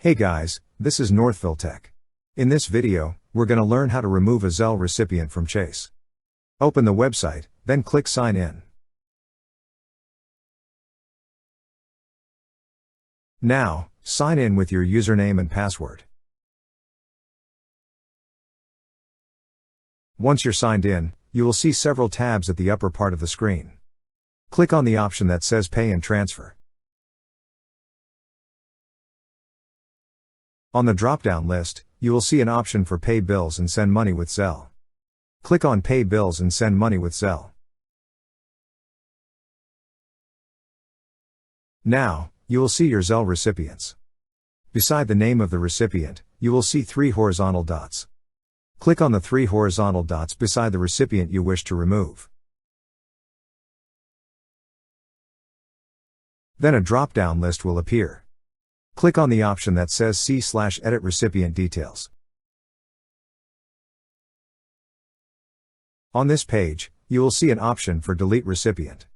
Hey guys, this is Northville Tech. In this video, we're going to learn how to remove a Zelle recipient from Chase. Open the website, then click Sign In. Now, sign in with your username and password. Once you're signed in, you will see several tabs at the upper part of the screen. Click on the option that says Pay and Transfer. On the drop-down list, you will see an option for Pay Bills and Send Money with Zelle. Click on Pay Bills and Send Money with Zelle. Now, you will see your Zelle recipients. Beside the name of the recipient, you will see 3 horizontal dots. Click on the 3 horizontal dots beside the recipient you wish to remove. Then a drop-down list will appear. Click on the option that says See/Edit Recipient Details. On this page, you will see an option for Delete Recipient.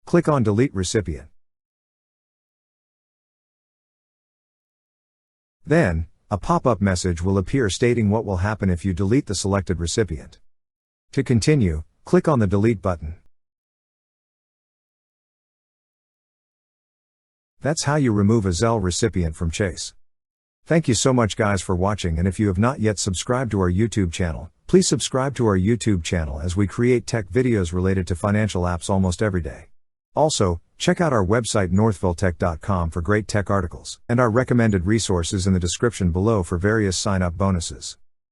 Click on Delete Recipient. Then, a pop-up message will appear stating what will happen if you delete the selected recipient. To continue, click on the Delete button. That's how you remove a Zelle recipient from Chase. Thank you so much guys for watching, and if you have not yet subscribed to our YouTube channel, please subscribe to our YouTube channel as we create tech videos related to financial apps almost every day. Also, check out our website northvilletech.com for great tech articles, and our recommended resources in the description below for various sign-up bonuses.